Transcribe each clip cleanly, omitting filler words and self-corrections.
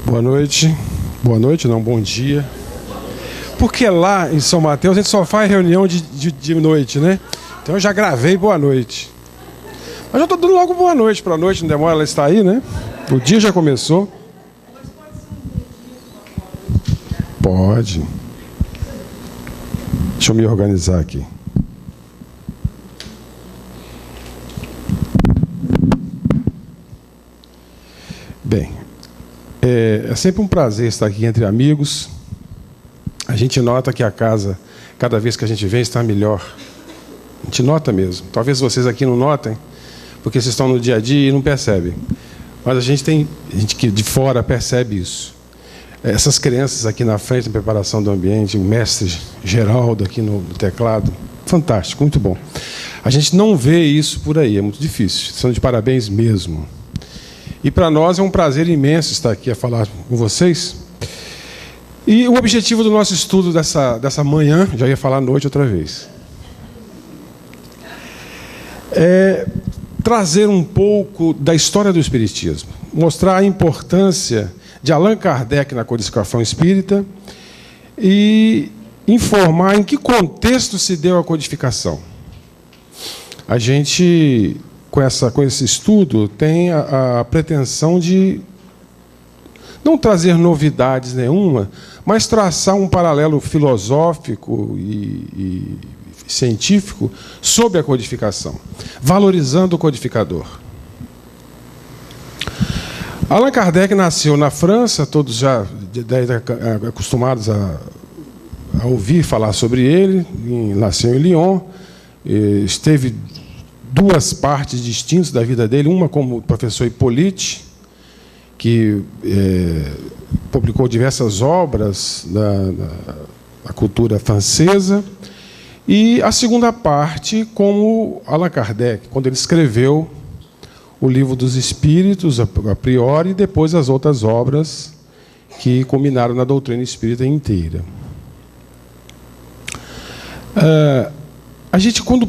Boa noite, não, bom dia. Porque lá em São Mateus a gente só faz reunião de noite, né? Então eu já gravei boa noite. Mas já estou dando logo boa noite para a noite, não demora, ela está aí, né? O dia já começou. Pode. Deixa eu me organizar aqui. Bem, é sempre um prazer estar aqui entre amigos. A gente nota que a casa, cada vez que a gente vem, está melhor. A gente nota mesmo. Talvez vocês aqui não notem, porque vocês estão no dia a dia e não percebem. Mas a gente que de fora percebe isso. Essas crianças aqui na frente, na preparação do ambiente, o mestre Geraldo aqui no teclado, fantástico, muito bom. A gente não vê isso por aí, é muito difícil. São de parabéns mesmo. E para nós é um prazer imenso estar aqui a falar com vocês. E o objetivo do nosso estudo dessa manhã, já ia falar à noite outra vez, é trazer um pouco da história do Espiritismo, mostrar a importância de Allan Kardec na codificação espírita e informar em que contexto se deu a codificação. A gente, com esse estudo, tem a pretensão de não trazer novidades nenhuma, mas traçar um paralelo filosófico e científico sobre a codificação, valorizando o codificador. Allan Kardec nasceu na França, todos já acostumados a ouvir falar sobre ele, nasceu em Lyon, esteve duas partes distintas da vida dele, uma como professor Hippolyte, que publicou diversas obras da cultura francesa, e a segunda parte como Allan Kardec, quando ele escreveu o Livro dos Espíritos, a priori, e depois as outras obras que culminaram na doutrina espírita inteira. A gente, quando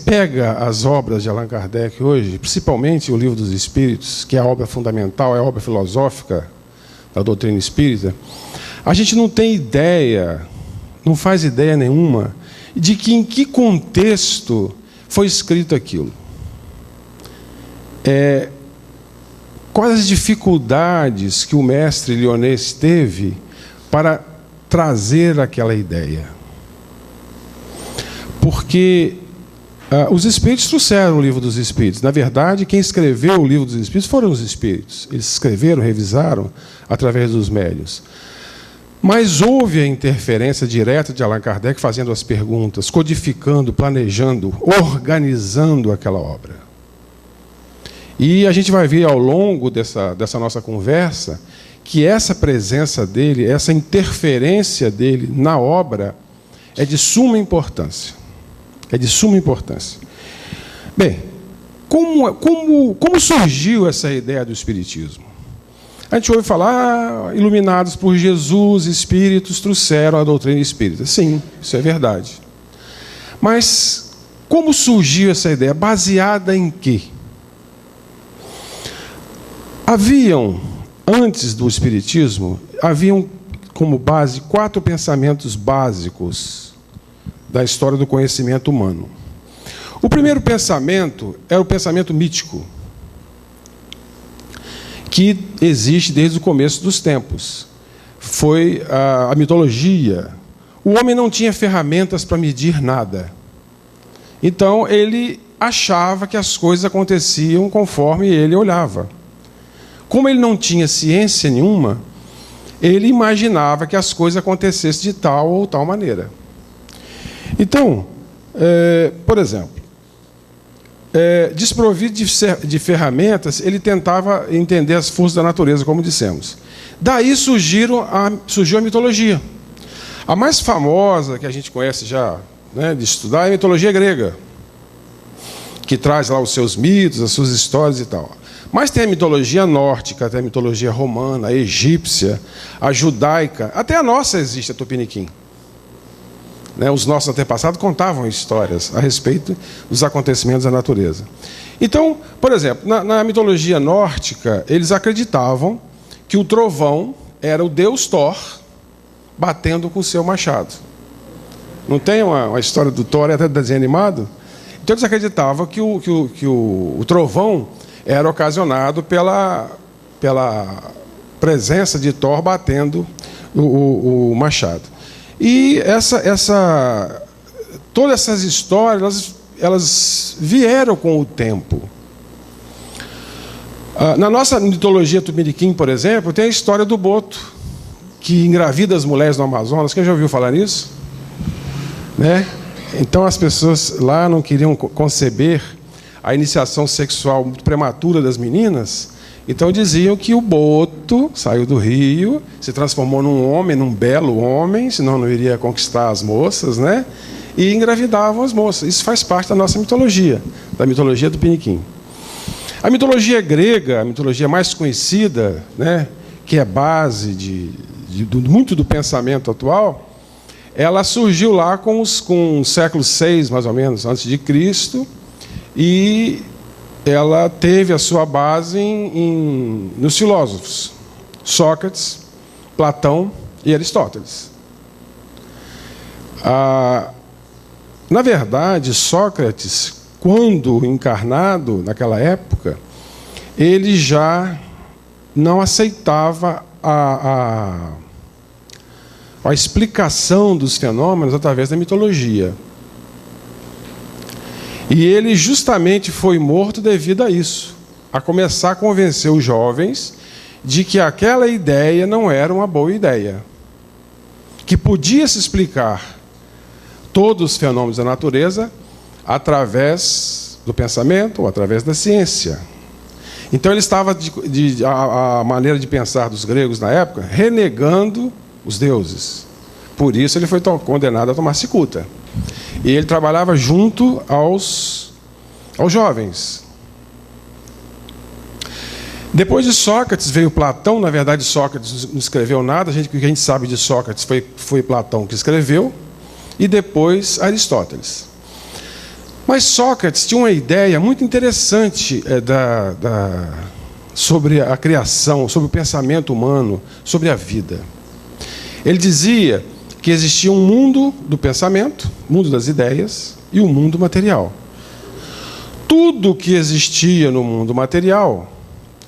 pega as obras de Allan Kardec hoje, principalmente o Livro dos Espíritos, que é a obra fundamental, é a obra filosófica da doutrina espírita, a gente não tem ideia, não faz ideia nenhuma, de que em que contexto foi escrito aquilo. Quais as dificuldades que o mestre Lyonês teve para trazer aquela ideia. Porque os Espíritos trouxeram o Livro dos Espíritos. Na verdade, quem escreveu o Livro dos Espíritos foram os Espíritos. Eles escreveram, revisaram, através dos médiuns. Mas houve a interferência direta de Allan Kardec fazendo as perguntas, codificando, planejando, organizando aquela obra. E a gente vai ver ao longo dessa nossa conversa que essa presença dele, essa interferência dele na obra é de suma importância. É de suma importância. Bem, como surgiu essa ideia do Espiritismo? A gente ouve falar, iluminados por Jesus, espíritos trouxeram a doutrina espírita. Sim, isso é verdade. Mas como surgiu essa ideia? Baseada em quê? Antes do Espiritismo, haviam como base 4 pensamentos básicos da história do conhecimento humano. O primeiro pensamento é o pensamento mítico, que existe desde o começo dos tempos. Foi a mitologia. O homem não tinha ferramentas para medir nada. Então, ele achava que as coisas aconteciam conforme ele olhava. Como ele não tinha ciência nenhuma, ele imaginava que as coisas acontecessem de tal ou tal maneira. Então, por exemplo, desprovido de ferramentas, ele tentava entender as forças da natureza, como dissemos. Daí surgiu a mitologia. A mais famosa, que a gente conhece já, né, de estudar, é a mitologia grega, que traz lá os seus mitos, as suas histórias e tal. Mas tem a mitologia nórdica, tem a mitologia romana, a egípcia, a judaica, até a nossa existe, a Tupiniquim. Os nossos antepassados contavam histórias a respeito dos acontecimentos da natureza. Então, por exemplo, na mitologia nórdica, eles acreditavam que o trovão era o deus Thor batendo com o seu machado. Não tem uma história do Thor, até desenho animado? Então eles acreditavam que o trovão era ocasionado pela presença de Thor batendo o machado. E todas essas histórias, elas vieram com o tempo. Na nossa mitologia tupiniquim, por exemplo, tem a história do boto, que engravida as mulheres no Amazonas. Quem já ouviu falar nisso? Né? Então as pessoas lá não queriam conceber a iniciação sexual muito prematura das meninas, então diziam que o boto saiu do rio, se transformou num homem, num belo homem, senão não iria conquistar as moças, né? E engravidavam as moças. Isso faz parte da nossa mitologia, da mitologia do Piniquim. A mitologia grega, a mitologia mais conhecida, né, que é base muito do pensamento atual, ela surgiu lá com o século VI, mais ou menos, antes de Cristo, e ela teve a sua base nos filósofos Sócrates, Platão e Aristóteles. Na verdade, Sócrates, quando encarnado naquela época, ele já não aceitava a explicação dos fenômenos através da mitologia. E ele justamente foi morto devido a isso, a começar a convencer os jovens de que aquela ideia não era uma boa ideia, que podia se explicar todos os fenômenos da natureza através do pensamento ou através da ciência. Então ele estava, a maneira de pensar dos gregos na época, renegando os deuses. Por isso ele foi condenado a tomar cicuta. E ele trabalhava junto aos jovens. Depois de Sócrates veio Platão. Na verdade, Sócrates não escreveu nada. O que a gente sabe de Sócrates foi Platão que escreveu. E depois Aristóteles. Mas Sócrates tinha uma ideia muito interessante sobre a criação, sobre o pensamento humano, sobre a vida. Ele dizia que existia um mundo do pensamento, mundo das ideias, e um mundo material. Tudo que existia no mundo material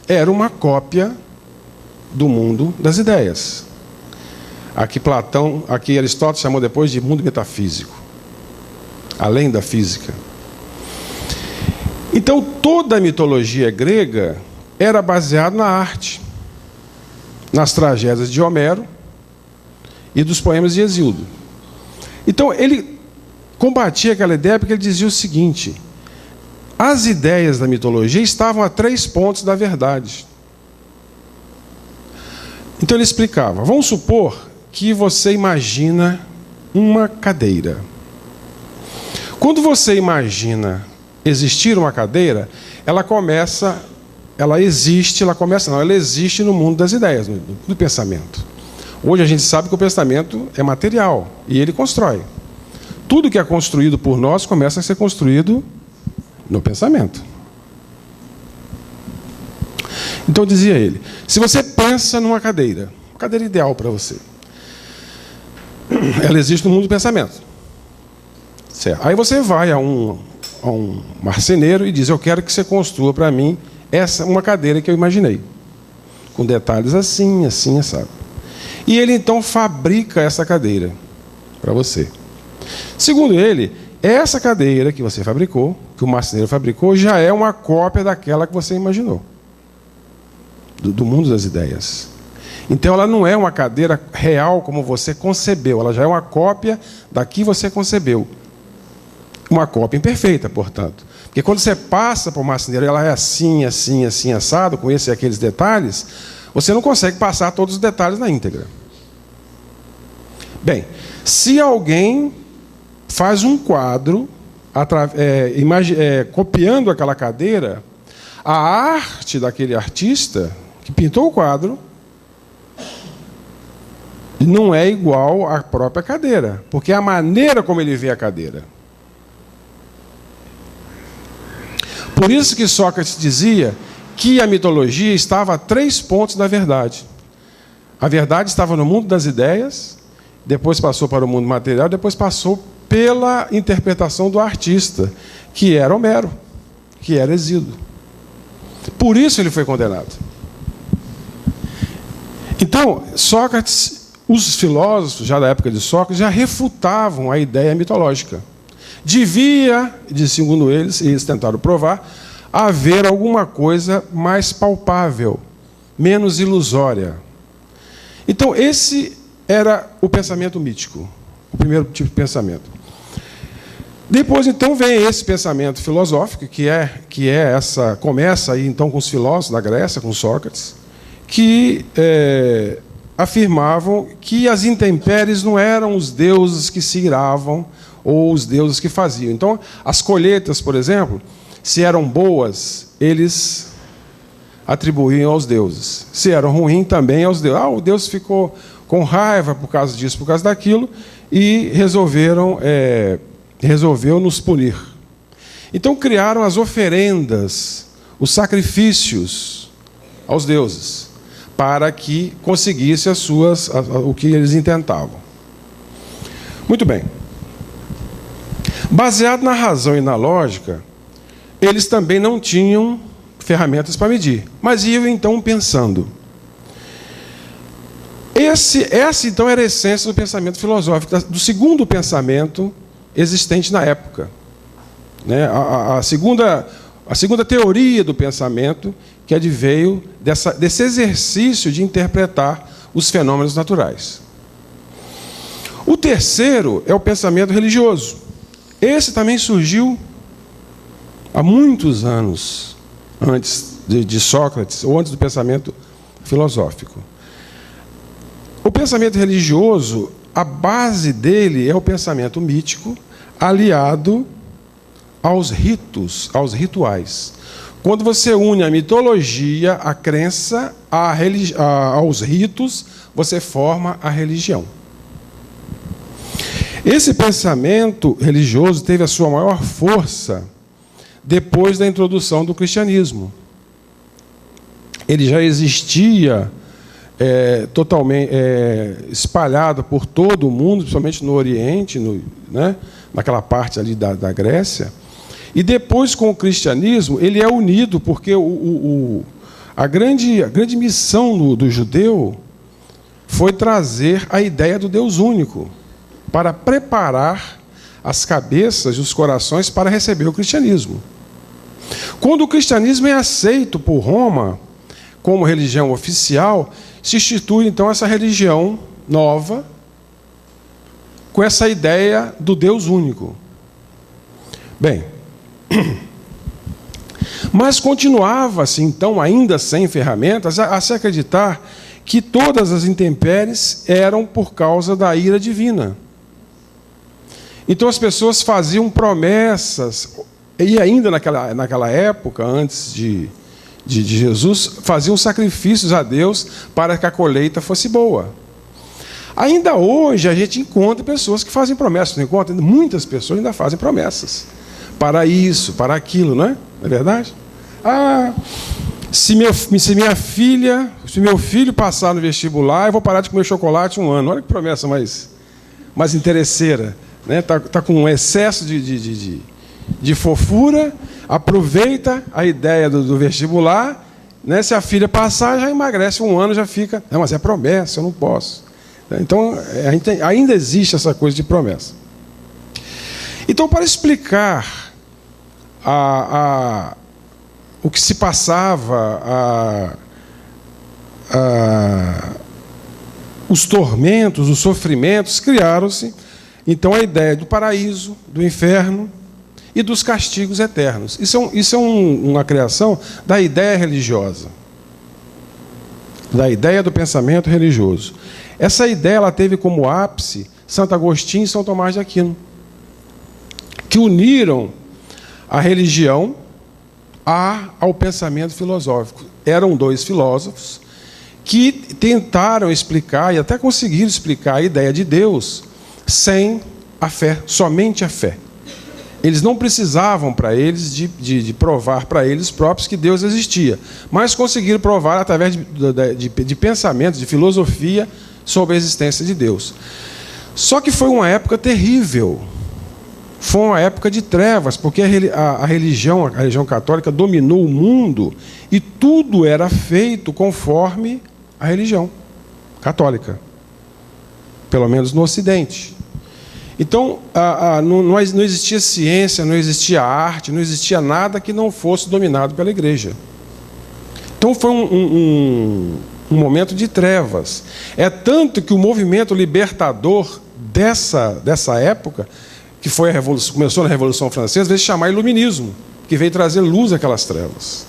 era uma cópia do mundo das ideias. Aqui Aristóteles chamou depois de mundo metafísico, além da física. Então toda a mitologia grega era baseada na arte, nas tragédias de Homero e dos poemas de Hesíodo. Então ele combatia aquela ideia porque ele dizia o seguinte: as ideias da mitologia estavam a 3 pontos da verdade. Então ele explicava: vamos supor que você imagina uma cadeira. Quando você imagina existir uma cadeira, ela existe no mundo das ideias, no pensamento. Hoje a gente sabe que o pensamento é material e ele constrói. Tudo que é construído por nós começa a ser construído no pensamento. Então dizia ele: se você pensa numa cadeira, uma cadeira ideal para você, ela existe no mundo do pensamento. Certo. Aí você vai a um marceneiro e diz: eu quero que você construa para mim uma cadeira que eu imaginei, com detalhes assim, assim, sabe? E ele então fabrica essa cadeira para você. Segundo ele, essa cadeira que você fabricou, que o marceneiro fabricou, já é uma cópia daquela que você imaginou, do mundo das ideias. Então ela não é uma cadeira real como você concebeu, ela já é uma cópia da que você concebeu. Uma cópia imperfeita, portanto. Porque quando você passa para o marceneiro, ela é assim, assim, assim, assado, com esses e aqueles detalhes, você não consegue passar todos os detalhes na íntegra. Bem, se alguém faz um quadro copiando aquela cadeira, a arte daquele artista que pintou o quadro não é igual à própria cadeira, porque é a maneira como ele vê a cadeira. Por isso que Sócrates dizia que a mitologia estava a 3 pontos da verdade. A verdade estava no mundo das ideias, depois passou para o mundo material, depois passou pela interpretação do artista, que era Homero, que era Hesíodo. Por isso ele foi condenado. Então, Sócrates, os filósofos, já da época de Sócrates, já refutavam a ideia mitológica. Devia, segundo eles, e eles tentaram provar, haver alguma coisa mais palpável, menos ilusória. Então, esse era o pensamento mítico, o primeiro tipo de pensamento. Depois, então, vem esse pensamento filosófico, que é essa, começa aí então com os filósofos da Grécia, com Sócrates, que afirmavam que as intempéries não eram os deuses que se iravam ou os deuses que faziam. Então, as colheitas, por exemplo, se eram boas, eles atribuíam aos deuses. Se eram ruins, também aos deuses. O Deus ficou com raiva por causa disso, por causa daquilo, e resolveu nos punir. Então criaram as oferendas, os sacrifícios aos deuses, para que conseguisse o que eles intentavam. Muito bem. Baseado na razão e na lógica, eles também não tinham ferramentas para medir, mas iam então pensando. Essa então era a essência do pensamento filosófico, do segundo pensamento existente na época. Né? A segunda teoria do pensamento que adveio desse exercício de interpretar os fenômenos naturais. O terceiro é o pensamento religioso. Esse também surgiu há muitos anos antes de Sócrates, ou antes do pensamento filosófico. O pensamento religioso, a base dele é o pensamento mítico, aliado aos ritos, aos rituais. Quando você une a mitologia, a crença, aos ritos, você forma a religião. Esse pensamento religioso teve a sua maior força depois da introdução do cristianismo. Ele já existia totalmente espalhado por todo o mundo, principalmente no Oriente, naquela parte ali da Grécia. E depois, com o cristianismo, ele é unido, porque a grande missão do judeu foi trazer a ideia do Deus único, para preparar as cabeças e os corações para receber o cristianismo. Quando o cristianismo é aceito por Roma como religião oficial, se institui então essa religião nova, com essa ideia do Deus único. Bem, mas continuava-se então, ainda sem ferramentas, a se acreditar que todas as intempéries eram por causa da ira divina. Então as pessoas faziam promessas, e ainda naquela época, antes de Jesus, faziam sacrifícios a Deus para que a colheita fosse boa. Ainda hoje a gente encontra pessoas que fazem promessas, não encontra? Muitas pessoas ainda fazem promessas para isso, para aquilo, não é? Não é verdade? Se meu filho passar no vestibular, eu vou parar de comer chocolate 1 ano. Olha que promessa mais interesseira. Tá com um excesso de fofura, aproveita a ideia do vestibular, né? Se a filha passar, já emagrece 1 ano, já fica... Não, mas é promessa, eu não posso. Então, ainda existe essa coisa de promessa. Então, para explicar o que se passava, os tormentos, os sofrimentos, criaram-se então a ideia do paraíso, do inferno e dos castigos eternos. Isso é uma criação da ideia religiosa, da ideia do pensamento religioso. Essa ideia ela teve como ápice Santo Agostinho e São Tomás de Aquino, que uniram a religião ao pensamento filosófico. Eram 2 filósofos que tentaram explicar, e até conseguiram explicar, a ideia de Deus sem a fé, somente a fé. Eles não precisavam para eles de provar para eles próprios que Deus existia, mas conseguiram provar através de pensamentos, de filosofia sobre a existência de Deus. Só que foi uma época terrível. Foi uma época de trevas, porque a religião católica dominou o mundo e tudo era feito conforme a religião católica, pelo menos no Ocidente. Então, não existia ciência, não existia arte, não existia nada que não fosse dominado pela igreja. Então, foi um momento de trevas. É tanto que o movimento libertador dessa época, que foi começou na Revolução Francesa, veio se chamar iluminismo, que veio trazer luz àquelas trevas.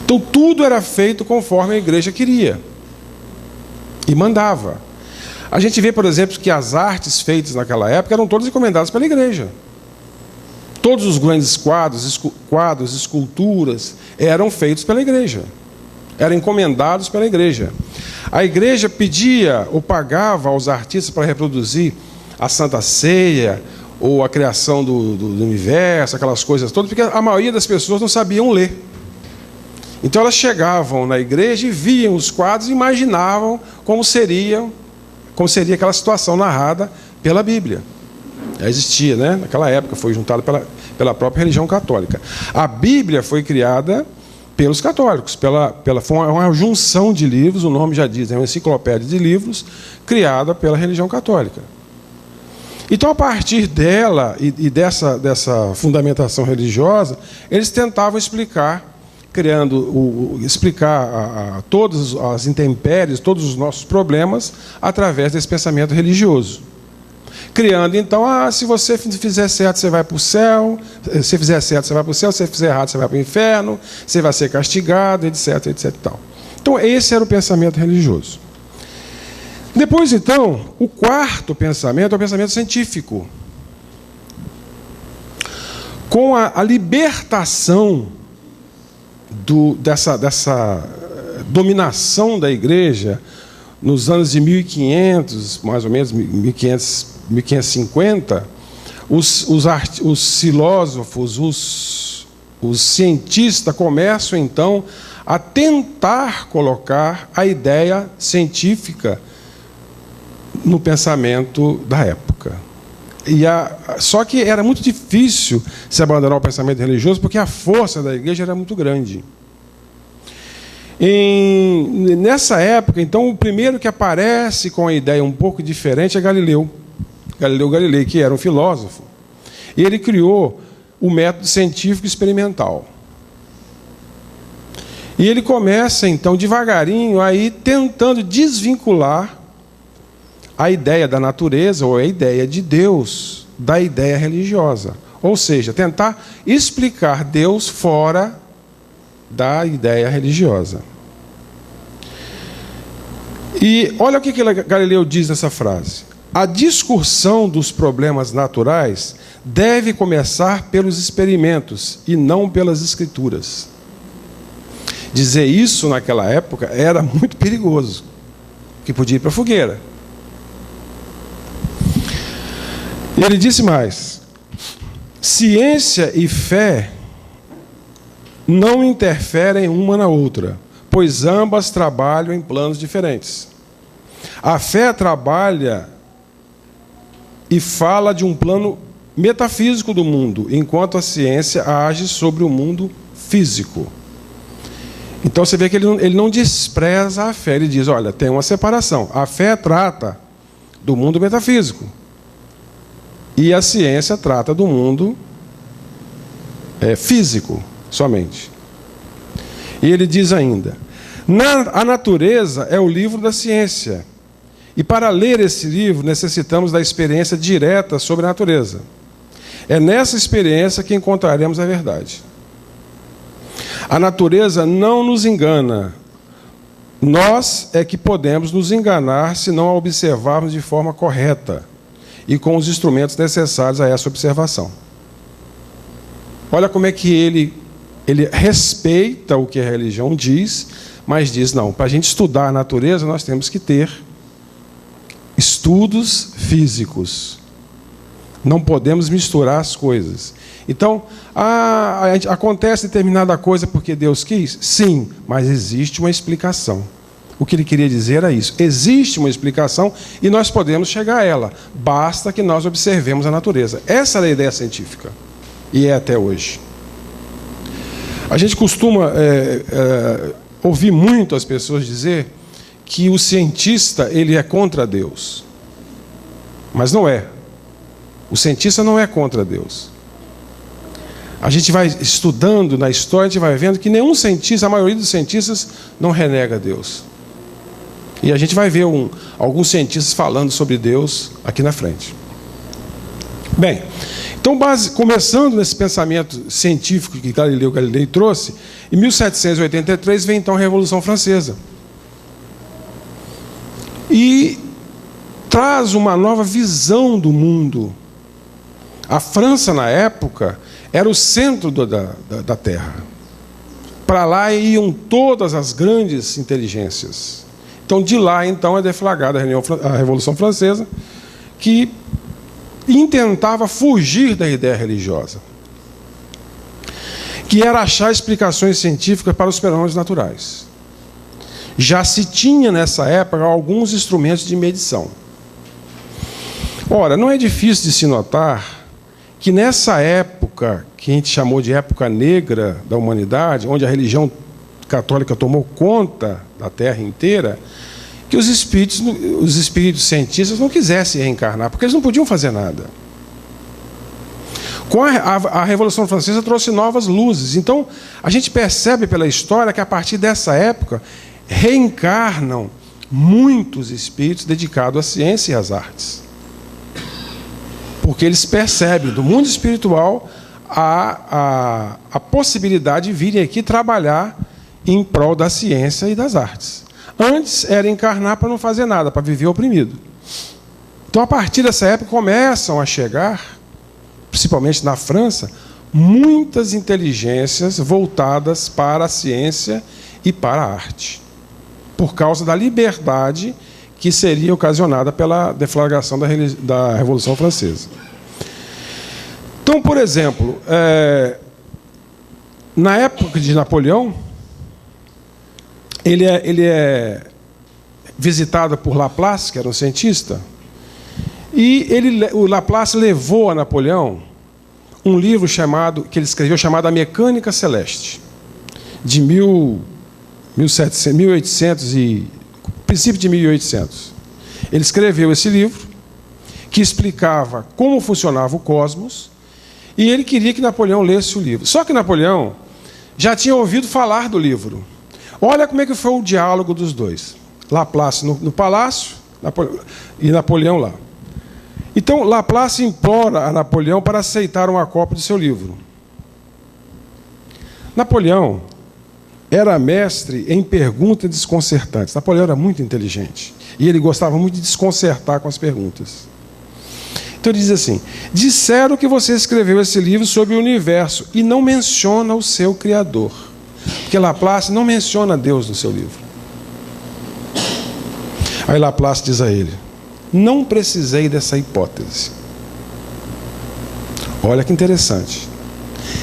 Então, tudo era feito conforme a igreja queria e mandava. A gente vê, por exemplo, que as artes feitas naquela época eram todas encomendadas pela igreja. Todos os grandes quadros, esculturas, eram feitos pela igreja. Eram encomendados pela igreja. A igreja pedia ou pagava aos artistas para reproduzir a Santa Ceia, ou a criação do universo, aquelas coisas todas, porque a maioria das pessoas não sabiam ler. Então elas chegavam na igreja e viam os quadros e imaginavam como seria aquela situação narrada pela Bíblia. Já existia, né? Naquela época, foi juntada pela própria religião católica. A Bíblia foi criada pelos católicos, foi uma junção de livros, o nome já diz, é uma enciclopédia de livros, criada pela religião católica. Então, a partir dela e dessa fundamentação religiosa, eles tentavam explicar a todas as intempéries, todos os nossos problemas, através desse pensamento religioso. Criando, então, se você fizer certo, você vai para o céu, se fizer certo, você vai para o céu, se fizer errado, você vai para o inferno, você vai ser castigado, etc, etc e tal. Então, esse era o pensamento religioso. Depois, então, o quarto pensamento é o pensamento científico. Com a libertação dessa dominação da igreja, nos anos de 1500, mais ou menos, 1550, os filósofos, os cientistas começam, então, a tentar colocar a ideia científica no pensamento da época. Só que era muito difícil se abandonar o pensamento religioso, porque a força da igreja era muito grande. Nessa época, então, o primeiro que aparece com a ideia um pouco diferente é Galileu Galilei, que era um filósofo, e ele criou o método científico experimental. E ele começa, então, devagarinho, aí tentando desvincular a ideia da natureza, ou a ideia de Deus, da ideia religiosa. Ou seja, tentar explicar Deus fora da ideia religiosa. E olha o que Galileu diz nessa frase. A discussão dos problemas naturais deve começar pelos experimentos e não pelas escrituras. Dizer isso naquela época era muito perigoso, que podia ir para a fogueira. Ele disse mais: ciência e fé não interferem uma na outra, pois ambas trabalham em planos diferentes. A fé trabalha e fala de um plano metafísico do mundo, enquanto a ciência age sobre o mundo físico. Então você vê que ele não despreza a fé, ele diz, olha, tem uma separação. A fé trata do mundo metafísico e a ciência trata do mundo físico somente. E ele diz ainda, a natureza é o livro da ciência, e para ler esse livro necessitamos da experiência direta sobre a natureza. É nessa experiência que encontraremos a verdade. A natureza não nos engana. Nós é que podemos nos enganar se não a observarmos de forma correta e com os instrumentos necessários a essa observação. Olha como é que ele respeita o que a religião diz, mas diz, não, para a gente estudar a natureza, nós temos que ter estudos físicos. Não podemos misturar as coisas. Então, acontece determinada coisa porque Deus quis? Sim, mas existe uma explicação. O que ele queria dizer era isso. Existe uma explicação e nós podemos chegar a ela. Basta que nós observemos a natureza. Essa é a ideia científica. E é até hoje. A gente costuma ouvir muito as pessoas dizer que o cientista ele é contra Deus. Mas não é. O cientista não é contra Deus. A gente vai estudando na história, a gente vai vendo que nenhum cientista, a maioria dos cientistas, não renega Deus. E a gente vai ver alguns cientistas falando sobre Deus aqui na frente. Bem, então, começando nesse pensamento científico que Galileu Galilei trouxe, em 1783 vem então a Revolução Francesa. E traz uma nova visão do mundo. A França, na época, era o centro da Terra. Para lá iam todas as grandes inteligências. Então, de lá, então, é deflagrada a Revolução Francesa, que intentava fugir da ideia religiosa, que era achar explicações científicas para os fenômenos naturais. Já se tinha, nessa época, alguns instrumentos de medição. Ora, não é difícil de se notar que nessa época, que a gente chamou de época negra da humanidade, onde a religião católica tomou conta da Terra inteira, que os espíritos cientistas não quisessem reencarnar, porque eles não podiam fazer nada. Com a Revolução Francesa trouxe novas luzes. Então, a gente percebe pela história que a partir dessa época reencarnam muitos espíritos dedicados à ciência e às artes. Porque eles percebem do mundo espiritual a possibilidade de virem aqui trabalhar em prol da ciência e das artes. Antes era encarnar para não fazer nada, para viver oprimido. Então, a partir dessa época, começam a chegar, principalmente na França, muitas inteligências voltadas para a ciência e para a arte, por causa da liberdade que seria ocasionada pela deflagração da Revolução Francesa. Então, por exemplo, na época de Napoleão, ele é visitado por Laplace, que era um cientista, e o Laplace levou a Napoleão um livro que ele escreveu chamado A Mecânica Celeste, de 1800 e princípio de 1800. Ele escreveu esse livro que explicava como funcionava o cosmos e ele queria que Napoleão lesse o livro. Só que Napoleão já tinha ouvido falar do livro. Olha como é que foi o diálogo dos dois. Laplace no palácio e Napoleão lá. Então, Laplace implora a Napoleão para aceitar uma cópia do seu livro. Napoleão era mestre em perguntas desconcertantes. Napoleão era muito inteligente. E ele gostava muito de desconcertar com as perguntas. Então ele diz assim: disseram que você escreveu esse livro sobre o universo e não menciona o seu Criador. Porque Laplace não menciona Deus no seu livro. Aí Laplace diz a ele: não precisei dessa hipótese. Olha que interessante.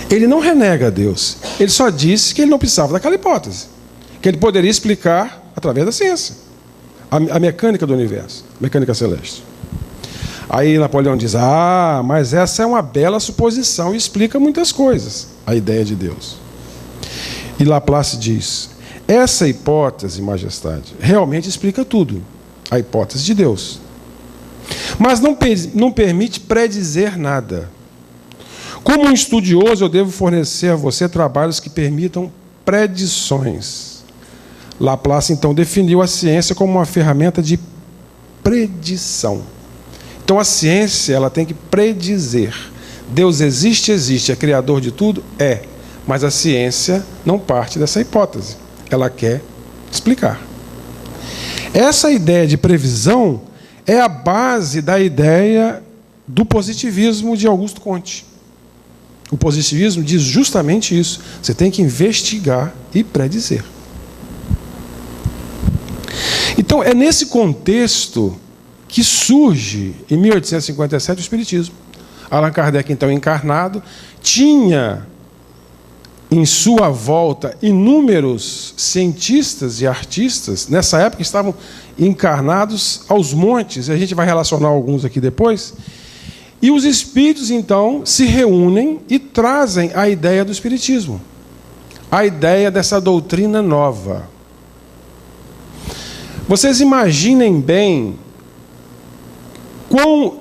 Ele não renega a Deus. Ele só disse que ele não precisava daquela hipótese. Que ele poderia explicar através da ciência. A mecânica do universo. Mecânica celeste. Aí Napoleão diz: mas essa é uma bela suposição e explica muitas coisas. A ideia de Deus. E Laplace diz: essa hipótese, majestade, realmente explica tudo. A hipótese de Deus. Mas não permite predizer nada. Como um estudioso, eu devo fornecer a você trabalhos que permitam predições. Laplace, então, definiu a ciência como uma ferramenta de predição. Então, a ciência ela tem que predizer. Deus existe, é criador de tudo? É. Mas a ciência não parte dessa hipótese. Ela quer explicar. Essa ideia de previsão é a base da ideia do positivismo de Augusto Comte. O positivismo diz justamente isso. Você tem que investigar e predizer. Então, é nesse contexto que surge, em 1857, o Espiritismo. Allan Kardec, então encarnado, tinha em sua volta inúmeros cientistas e artistas, nessa época estavam encarnados aos montes, e a gente vai relacionar alguns aqui depois, e os espíritos, então, se reúnem e trazem a ideia do espiritismo, a ideia dessa doutrina nova. Vocês imaginem bem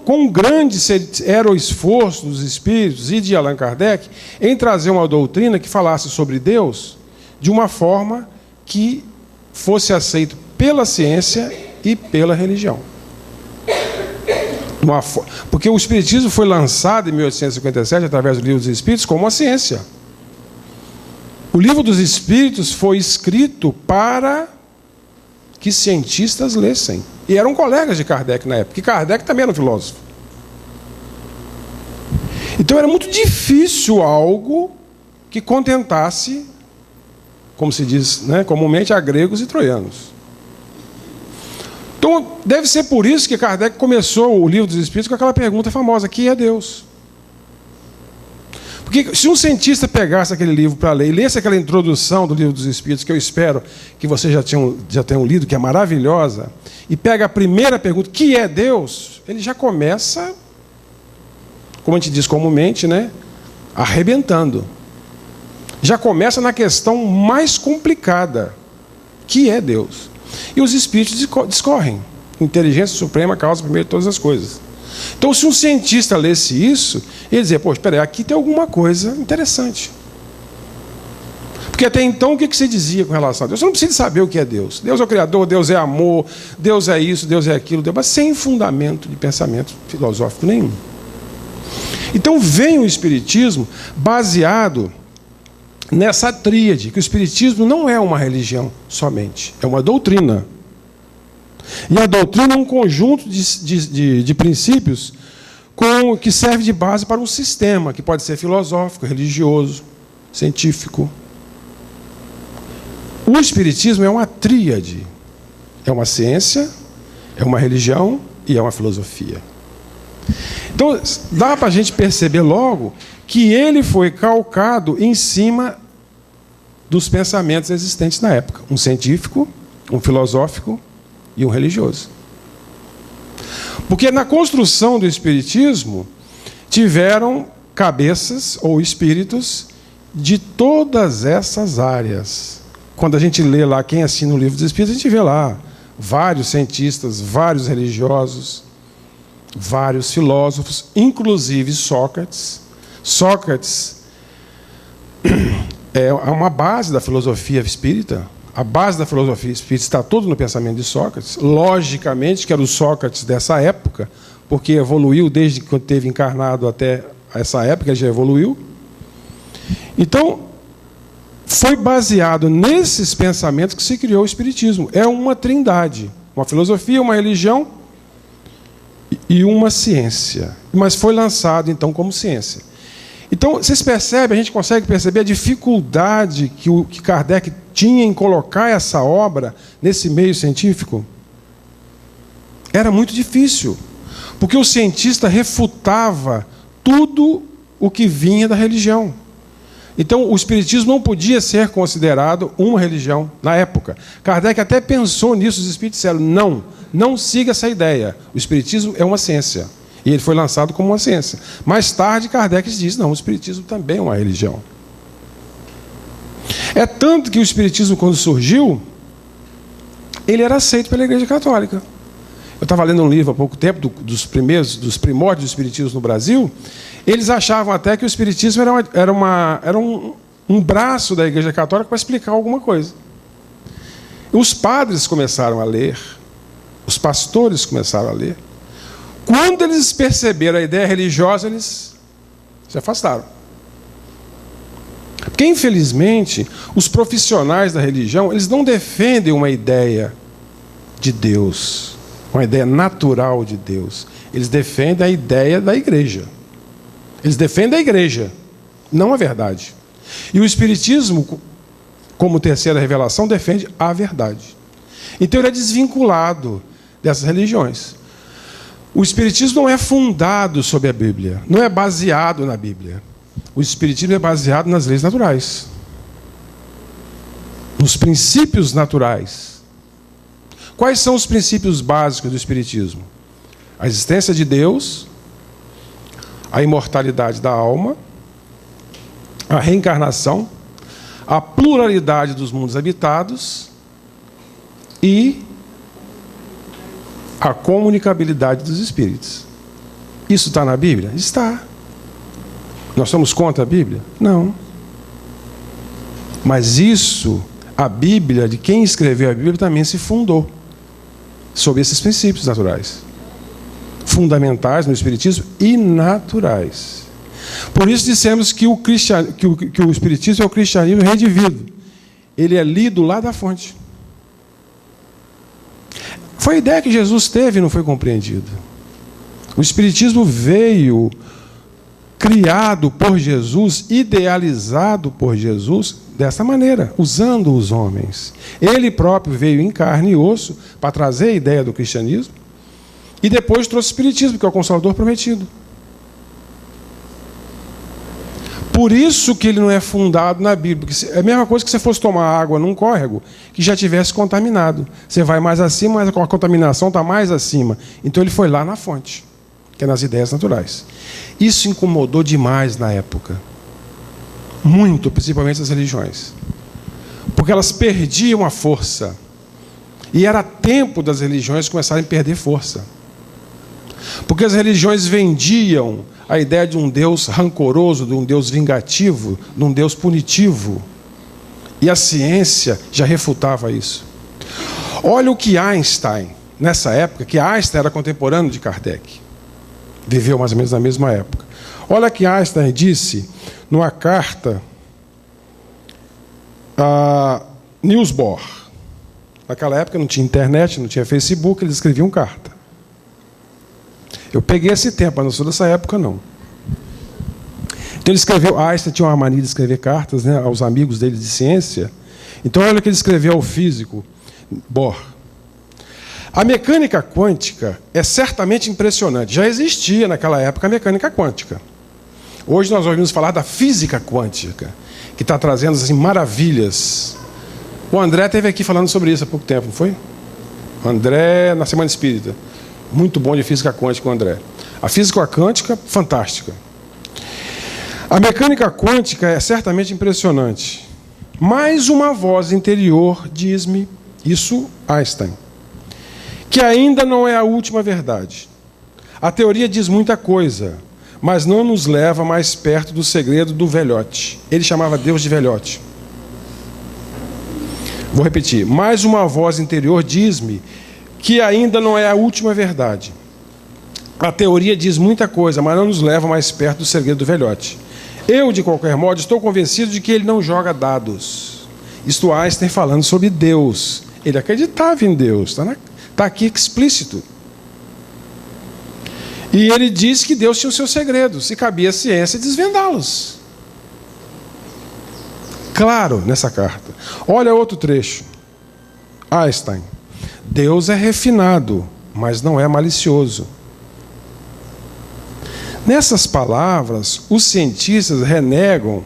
quão grande era o esforço dos espíritos e de Allan Kardec em trazer uma doutrina que falasse sobre Deus de uma forma que fosse aceito pela ciência e pela religião. Porque o espiritismo foi lançado em 1857, através do Livro dos Espíritos, como uma ciência. O Livro dos Espíritos foi escrito para que cientistas lessem. E eram colegas de Kardec na época, porque Kardec também era um filósofo. Então era muito difícil algo que contentasse, como se diz, né, comumente, a gregos e troianos. Então deve ser por isso que Kardec começou o Livro dos Espíritos com aquela pergunta famosa: quem é Deus? Porque se um cientista pegasse aquele livro para ler e lesse aquela introdução do Livro dos Espíritos, que eu espero que vocês já tenham lido, que é maravilhosa, e pega a primeira pergunta, que é Deus? Ele já começa, como a gente diz comumente, né, arrebentando. Já começa na questão mais complicada, que é Deus? E os Espíritos discorrem. Inteligência suprema, causa primeiro de todas as coisas. Então, se um cientista lesse isso, ele dizia: pô, espera aí, aqui tem alguma coisa interessante. Porque até então, o que se dizia com relação a Deus? Você não precisa saber o que é Deus. Deus é o Criador, Deus é amor, Deus é isso, Deus é aquilo, mas sem fundamento de pensamento filosófico nenhum. Então, vem o Espiritismo baseado nessa tríade, que o Espiritismo não é uma religião somente, é uma doutrina. E a doutrina é um conjunto de princípios que serve de base para um sistema, que pode ser filosófico, religioso, científico. O Espiritismo é uma tríade. É uma ciência, é uma religião e é uma filosofia. Então, dá para a gente perceber logo que ele foi calcado em cima dos pensamentos existentes na época. Um científico, um filosófico e um religioso. Porque na construção do Espiritismo tiveram cabeças ou espíritos de todas essas áreas. Quando a gente lê lá quem assina o Livro dos Espíritos, a gente vê lá vários cientistas, vários religiosos, vários filósofos, inclusive Sócrates. Sócrates é uma base da filosofia espírita. A base da filosofia espírita está toda no pensamento de Sócrates. Logicamente que era o Sócrates dessa época, porque evoluiu desde que esteve encarnado até essa época, já evoluiu. Então, foi baseado nesses pensamentos que se criou o Espiritismo. É uma trindade, uma filosofia, uma religião e uma ciência. Mas foi lançado, então, como ciência. Então, vocês percebem, a gente consegue perceber a dificuldade que Kardec tinha em colocar essa obra nesse meio científico? Era muito difícil, porque o cientista refutava tudo o que vinha da religião. Então, o Espiritismo não podia ser considerado uma religião na época. Kardec até pensou nisso, os Espíritos disseram: não siga essa ideia. O Espiritismo é uma ciência. E ele foi lançado como uma ciência. Mais tarde, Kardec diz: não, o Espiritismo também é uma religião. É tanto que o Espiritismo, quando surgiu, ele era aceito pela Igreja Católica. Eu estava lendo um livro há pouco tempo dos primórdios do Espiritismo no Brasil. Eles achavam até que o Espiritismo era um braço da Igreja Católica para explicar alguma coisa. Os padres começaram a ler, os pastores começaram a ler. Quando eles perceberam a ideia religiosa, eles se afastaram. Porque, infelizmente, os profissionais da religião, eles não defendem uma ideia de Deus, uma ideia natural de Deus. Eles defendem a ideia da igreja. Eles defendem a igreja, não a verdade. E o Espiritismo, como terceira revelação, defende a verdade. Então ele é desvinculado dessas religiões. O Espiritismo não é fundado sobre a Bíblia, não é baseado na Bíblia. O Espiritismo é baseado nas leis naturais, nos princípios naturais. Quais são os princípios básicos do Espiritismo? A existência de Deus, a imortalidade da alma, a reencarnação, a pluralidade dos mundos habitados e a comunicabilidade dos espíritos. Isso está na Bíblia? Está. Nós somos contra a Bíblia? Não. Mas isso, a Bíblia, de quem escreveu a Bíblia, também se fundou sobre esses princípios naturais, fundamentais no Espiritismo e naturais. Por isso dissemos que o Espiritismo é o cristianismo redivido. Ele é lido lá da fonte. Foi a ideia que Jesus teve e não foi compreendida. O Espiritismo veio criado por Jesus, idealizado por Jesus, dessa maneira, usando os homens. Ele próprio veio em carne e osso para trazer a ideia do cristianismo e depois trouxe o Espiritismo, que é o Consolador prometido. Por isso que ele não é fundado na Bíblia. Porque é a mesma coisa que você fosse tomar água num córrego que já tivesse contaminado. Você vai mais acima, mas a contaminação está mais acima. Então ele foi lá na fonte, que é nas ideias naturais. Isso incomodou demais na época. Muito, principalmente as religiões. Porque elas perdiam a força. E era tempo das religiões começarem a perder força. Porque as religiões vendiam a ideia de um Deus rancoroso, de um Deus vingativo, de um Deus punitivo. E a ciência já refutava isso. Olha o que Einstein, nessa época, que Einstein era contemporâneo de Kardec. Viveu mais ou menos na mesma época. Olha o que Einstein disse numa carta a Niels Bohr. Naquela época não tinha internet, não tinha Facebook, eles escreviam carta. Eu peguei esse tempo, mas não sou dessa época, não. Então ele escreveu, Einstein tinha uma mania de escrever cartas, né, aos amigos dele de ciência. Então olha o que ele escreveu ao físico, Bohr. A mecânica quântica é certamente impressionante. Já existia naquela época a mecânica quântica. Hoje nós ouvimos falar da física quântica, que está trazendo assim, maravilhas. O André esteve aqui falando sobre isso há pouco tempo, não foi? O André, na Semana Espírita. Muito bom de física quântica, o André. A física quântica, fantástica. A mecânica quântica é certamente impressionante. Mais uma voz interior diz-me, isso Einstein, que ainda não é a última verdade. A teoria diz muita coisa, mas não nos leva mais perto do segredo do velhote. Ele chamava Deus de velhote. Vou repetir. Mais uma voz interior diz-me que ainda não é a última verdade. A teoria diz muita coisa, mas não nos leva mais perto do segredo do velhote. Eu, de qualquer modo, estou convencido de que ele não joga dados. Isto Einstein falando sobre Deus. Ele acreditava em Deus, está aqui explícito. E ele disse que Deus tinha os seus segredos, e cabia à ciência desvendá-los. Claro, nessa carta. Olha outro trecho. Einstein. Deus é refinado, mas não é malicioso. Nessas palavras, os cientistas renegam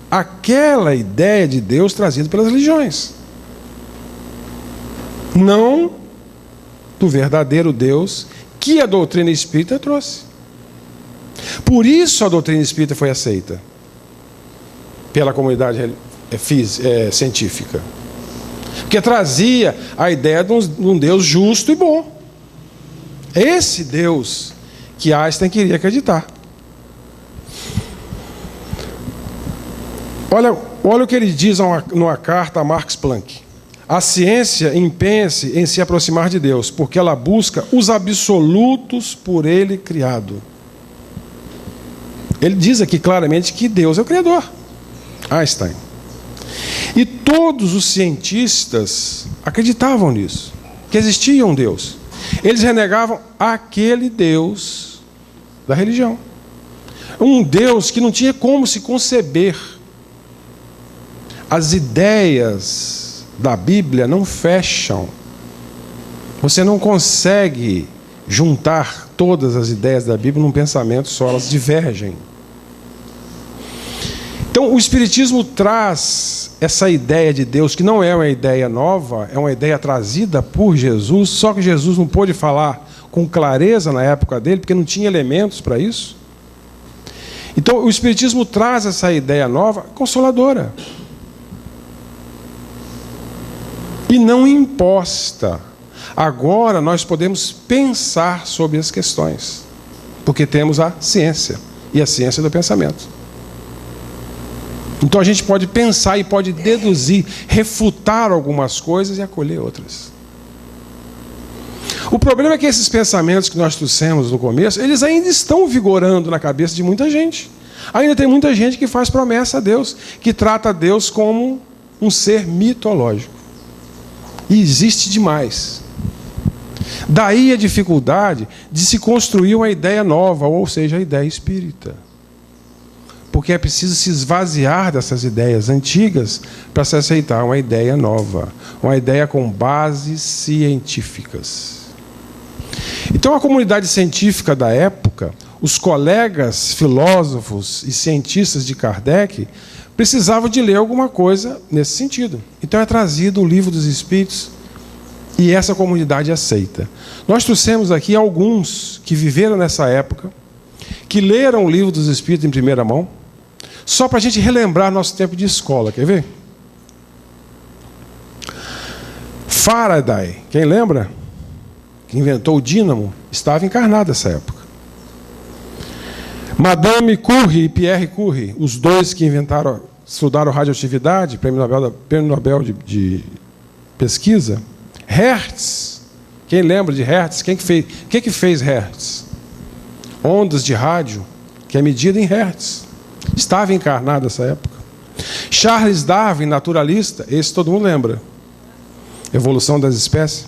aquela ideia de Deus trazida pelas religiões. Não do verdadeiro Deus que a doutrina espírita trouxe. Por isso a doutrina espírita foi aceita pela comunidade científica. Porque trazia a ideia de um Deus justo e bom. Esse Deus que Einstein queria acreditar. Olha o que ele diz numa carta a Max Planck. A ciência empenha-se em se aproximar de Deus, porque ela busca os absolutos por ele criado. Ele diz aqui claramente que Deus é o Criador. Einstein. E todos os cientistas acreditavam nisso, que existia um Deus. Eles renegavam aquele Deus da religião. Um Deus que não tinha como se conceber. As ideias da Bíblia não fecham. Você não consegue juntar todas as ideias da Bíblia num pensamento só, elas divergem. Então, o Espiritismo traz essa ideia de Deus, que não é uma ideia nova, é uma ideia trazida por Jesus, só que Jesus não pôde falar com clareza na época dele, porque não tinha elementos para isso. Então, o Espiritismo traz essa ideia nova, consoladora. E não imposta. Agora nós podemos pensar sobre as questões, porque temos a ciência, e a ciência do pensamento. Então a gente pode pensar e pode deduzir, refutar algumas coisas e acolher outras. O problema é que esses pensamentos que nós trouxemos no começo, eles ainda estão vigorando na cabeça de muita gente. Ainda tem muita gente que faz promessa a Deus, que trata Deus como um ser mitológico. E existe demais. Daí a dificuldade de se construir uma ideia nova, ou seja, a ideia espírita. Porque é preciso se esvaziar dessas ideias antigas para se aceitar uma ideia nova, uma ideia com bases científicas. Então, a comunidade científica da época, os colegas filósofos e cientistas de Kardec, precisavam de ler alguma coisa nesse sentido. Então, é trazido o Livro dos Espíritos e essa comunidade aceita. Nós trouxemos aqui alguns que viveram nessa época, que leram o Livro dos Espíritos em primeira mão, só para a gente relembrar nosso tempo de escola. Quer ver? Faraday, quem lembra? Que inventou o dínamo, estava encarnado nessa época. Madame Curie e Pierre Curie, os dois que estudaram radioatividade, prêmio Nobel de pesquisa. Hertz, quem lembra de Hertz? Quem que fez Hertz? Ondas de rádio, que é medida em Hertz. Estava encarnado nessa época. Charles Darwin, naturalista, esse todo mundo lembra. Evolução das espécies.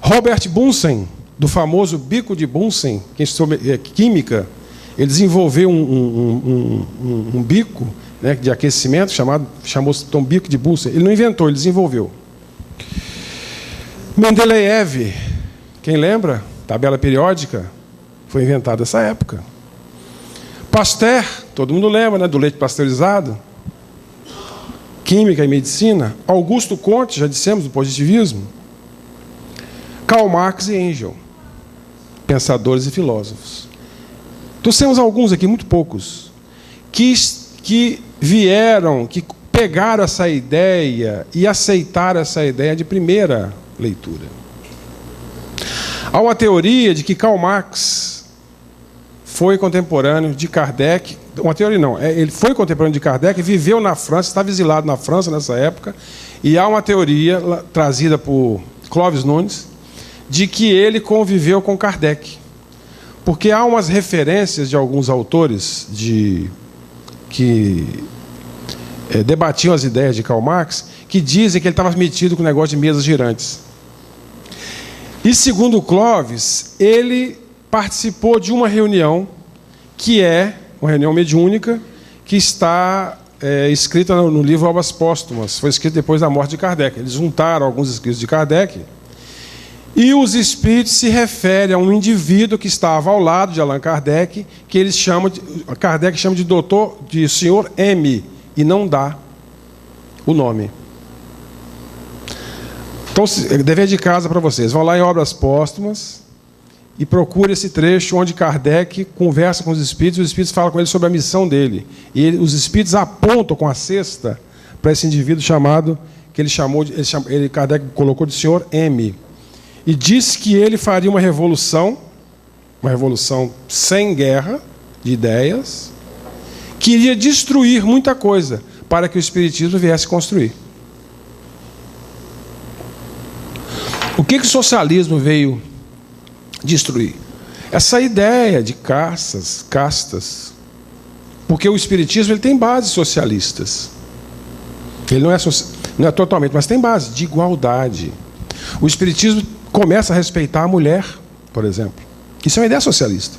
Robert Bunsen, do famoso bico de Bunsen, quem estudou química, ele desenvolveu um bico, né, de aquecimento, chamou-se bico de Bunsen. Ele não inventou, ele desenvolveu. Mendeleev, quem lembra? Tabela periódica, foi inventada nessa época. Pasteur, todo mundo lembra, né, do leite pasteurizado. Química e medicina. Augusto Comte, já dissemos, do positivismo. Karl Marx e Engels, pensadores e filósofos. Trouxemos alguns aqui, muito poucos, que vieram, que pegaram essa ideia e aceitaram essa ideia de primeira leitura. Há uma teoria de que Karl Marx foi contemporâneo de Kardec. Uma teoria não, ele foi contemporâneo de Kardec, viveu na França, estava exilado na França nessa época, e há uma teoria trazida por Clóvis Nunes, de que ele conviveu com Kardec. Porque há umas referências de alguns autores que debatiam as ideias de Karl Marx, que dizem que ele estava metido com o negócio de mesas girantes. E, segundo Clóvis, ele participou de uma reunião, que é uma reunião mediúnica, que está escrita no livro Obras Póstumas. Foi escrito depois da morte de Kardec. Eles juntaram alguns escritos de Kardec. E os espíritos se referem a um indivíduo que estava ao lado de Allan Kardec, que eles chamam Kardec chama de senhor M, e não dá o nome. Então, dever de casa para vocês. Vão lá em Obras Póstumas e procure esse trecho onde Kardec conversa com os espíritos falam com ele sobre a missão dele. E os espíritos apontam com a cesta para esse indivíduo chamado, que ele chamou, Kardec colocou de senhor M. E disse que ele faria uma revolução sem guerra de ideias, que iria destruir muita coisa para que o Espiritismo viesse construir. O que o socialismo veio destruir? Essa ideia de castas. Porque o Espiritismo ele tem bases socialistas. Ele não é totalmente, mas tem base de igualdade. O Espiritismo começa a respeitar a mulher, por exemplo. Isso é uma ideia socialista.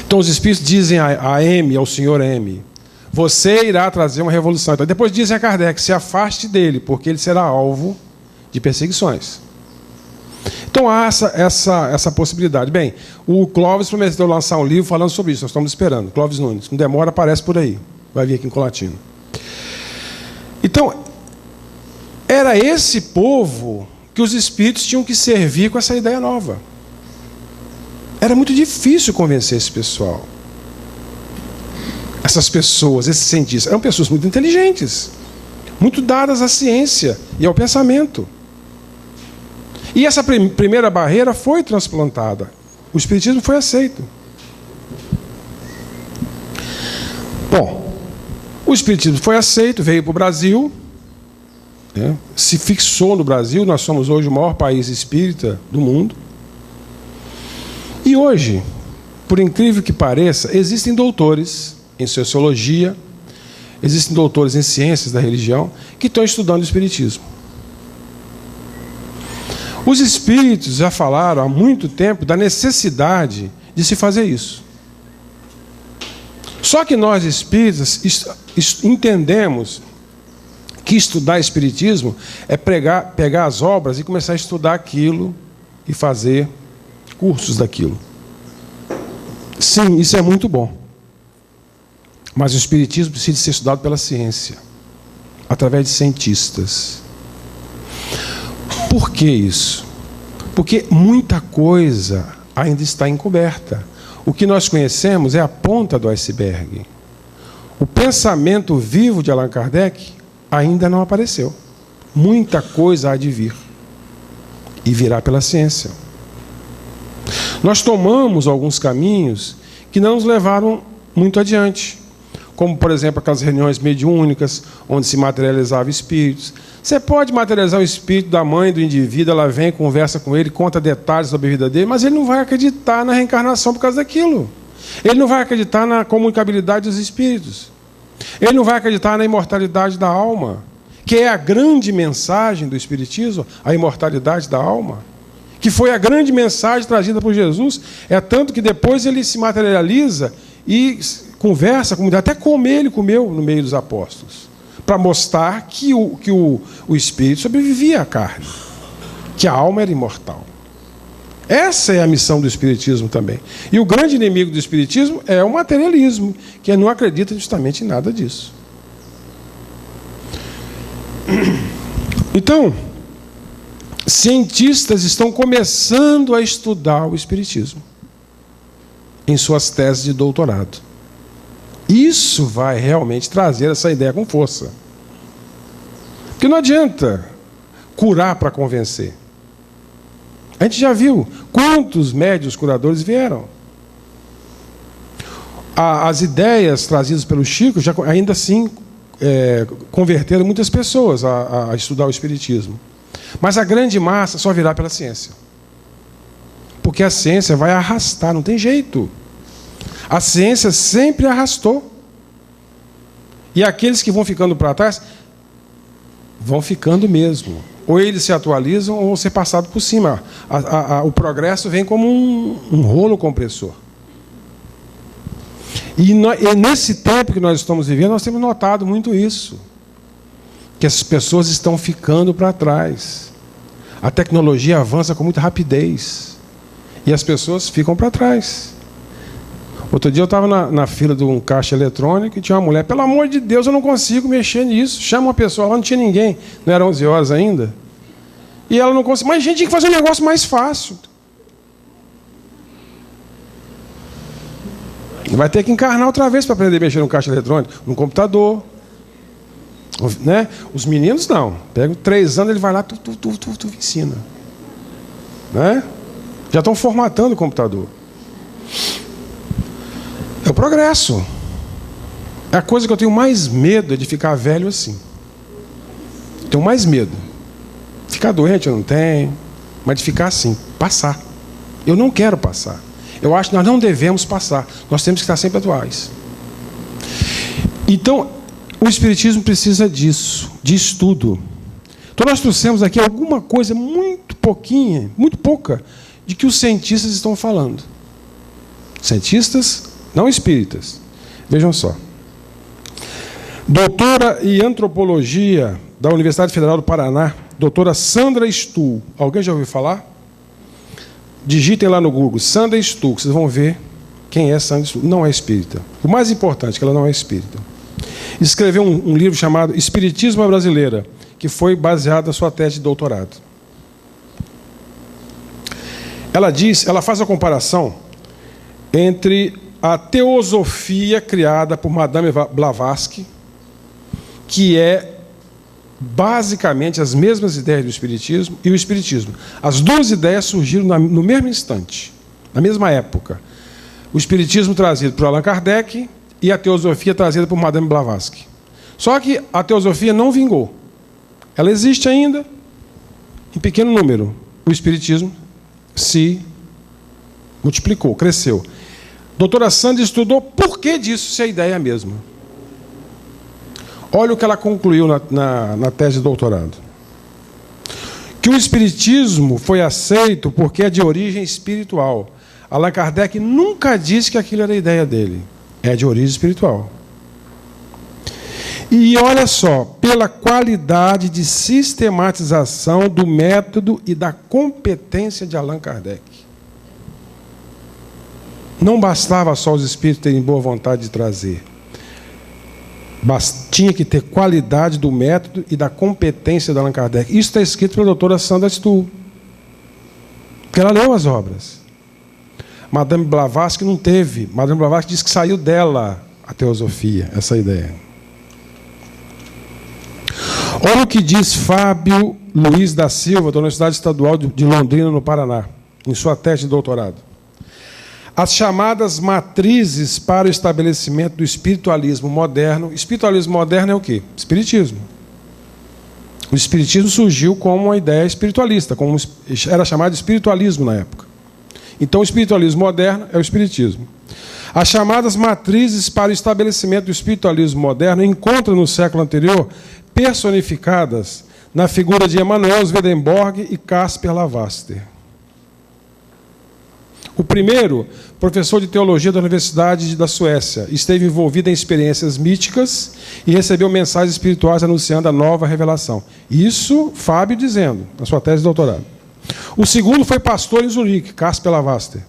Então os espíritos dizem a M, ao senhor M, você irá trazer uma revolução. Então, depois dizem a Kardec, se afaste dele, porque ele será alvo de perseguições. Então Então há essa possibilidade. Bem, o Clóvis prometeu lançar um livro falando sobre isso, nós estamos esperando. Clóvis Nunes, não demora, aparece por aí. Vai vir aqui em Colatina. Então, era esse povo que os espíritos tinham que servir com essa ideia nova. Era muito difícil convencer esse pessoal. Essas pessoas, esses cientistas, eram pessoas muito inteligentes, muito dadas à ciência e ao pensamento. E essa primeira barreira foi transplantada. O espiritismo foi aceito. Bom, o espiritismo foi aceito, veio para o Brasil, né, se fixou no Brasil. Nós somos hoje o maior país espírita do mundo. E hoje, por incrível que pareça, existem doutores em sociologia, existem doutores em ciências da religião que estão estudando o espiritismo. Os espíritos já falaram há muito tempo da necessidade de se fazer isso. Só que nós espíritas entendemos que estudar espiritismo é pegar as obras e começar a estudar aquilo e fazer cursos daquilo. Sim, isso é muito bom. Mas o espiritismo precisa ser estudado pela ciência, através de cientistas. Por que isso? Porque muita coisa ainda está encoberta. O que nós conhecemos é a ponta do iceberg. O pensamento vivo de Allan Kardec ainda não apareceu. Muita coisa há de vir. E virá pela ciência. Nós tomamos alguns caminhos que não nos levaram muito adiante. Como, por exemplo, aquelas reuniões mediúnicas, onde se materializava espíritos. Você pode materializar o espírito da mãe do indivíduo, ela vem, conversa com ele, conta detalhes sobre a vida dele, mas ele não vai acreditar na reencarnação por causa daquilo. Ele não vai acreditar na comunicabilidade dos espíritos. Ele não vai acreditar na imortalidade da alma, que é a grande mensagem do espiritismo, a imortalidade da alma, que foi a grande mensagem trazida por Jesus. É tanto que depois ele se materializa e conversa, até comer, ele comeu no meio dos apóstolos, para mostrar que o espírito sobrevivia à carne, que a alma era imortal. Essa é a missão do espiritismo também. E o grande inimigo do espiritismo é o materialismo, que não acredita justamente em nada disso. Então, cientistas estão começando a estudar o espiritismo em suas teses de doutorado. Isso vai realmente trazer essa ideia com força. Porque não adianta curar para convencer. A gente já viu quantos médiuns curadores vieram. As ideias trazidas pelo Chico já, ainda assim, converteram muitas pessoas a estudar o espiritismo. Mas a grande massa só virá pela ciência. Porque a ciência vai arrastar, não tem jeito. A ciência sempre arrastou. E aqueles que vão ficando para trás, vão ficando mesmo. Ou eles se atualizam ou vão ser passados por cima. O progresso vem como um rolo compressor. E nesse tempo que nós estamos vivendo, nós temos notado muito isso. Que as pessoas estão ficando para trás. A tecnologia avança com muita rapidez. E as pessoas ficam para trás. Outro dia eu estava na fila de um caixa eletrônico e tinha uma mulher. Pelo amor de Deus, eu não consigo mexer nisso. Chama uma pessoa lá, não tinha ninguém. Não era 11 horas ainda. E ela não conseguia. Mas a gente tinha que fazer um negócio mais fácil. Vai ter que encarnar outra vez para aprender a mexer no caixa eletrônico, no computador. Né? Os meninos não. Pega 3 anos, ele vai lá, tu ensina. Né? Já estão formatando o computador. É o progresso. É a coisa que eu tenho mais medo, é de ficar velho assim. Tenho mais medo. Ficar doente eu não tenho, mas de ficar assim, passar. Eu não quero passar. Eu acho que nós não devemos passar. Nós temos que estar sempre atuais. Então, o espiritismo precisa disso, de estudo. Então nós trouxemos aqui alguma coisa muito pouquinha, muito pouca, de que os cientistas estão falando. Cientistas, não espíritas. Vejam só. Doutora em antropologia da Universidade Federal do Paraná, doutora Sandra Stuhl. Alguém já ouviu falar? Digitem lá no Google, Sandra Stuck, vocês vão ver quem é Sandra Stuck. Não é espírita. O mais importante é que ela não é espírita. Escreveu um livro chamado Espiritismo à Brasileira, que foi baseado na sua tese de doutorado. Ela faz a comparação entre a teosofia criada por Madame Blavatsky, que é basicamente as mesmas ideias do Espiritismo, e o Espiritismo. As duas ideias surgiram no mesmo instante, na mesma época. O Espiritismo trazido por Allan Kardec e a teosofia trazida por Madame Blavatsky. Só que a teosofia não vingou. Ela existe ainda, em pequeno número. O Espiritismo se multiplicou, cresceu. Doutora Sandra estudou por que disso, se a ideia é a mesma. Olha o que ela concluiu na tese de doutorado. Que o Espiritismo foi aceito porque é de origem espiritual. Allan Kardec nunca disse que aquilo era a ideia dele. É de origem espiritual. E olha só, pela qualidade de sistematização do método e da competência de Allan Kardec. Não bastava só os espíritos terem boa vontade de trazer. Tinha que ter qualidade do método e da competência de Allan Kardec. Isso está escrito pela doutora Sandra Stuck, porque ela leu as obras. Madame Blavatsky não teve. Madame Blavatsky disse que saiu dela a teosofia, essa ideia. Olha o que diz Fábio Luiz da Silva, da Universidade Estadual de Londrina, no Paraná, em sua tese de doutorado. As chamadas matrizes para o estabelecimento do espiritualismo moderno. Espiritualismo moderno é o quê? Espiritismo. O espiritismo surgiu como uma ideia espiritualista, como era chamado de espiritualismo na época. Então, o espiritualismo moderno é o espiritismo. As chamadas matrizes para o estabelecimento do espiritualismo moderno encontram no século anterior personificadas na figura de Emanuel Swedenborg e Caspar Lavaster. O primeiro, professor de teologia da Universidade da Suécia, esteve envolvido em experiências místicas e recebeu mensagens espirituais anunciando a nova revelação. Isso, Fábio dizendo, na sua tese de doutorado. O segundo foi pastor em Zurique, Caspar Lavaster,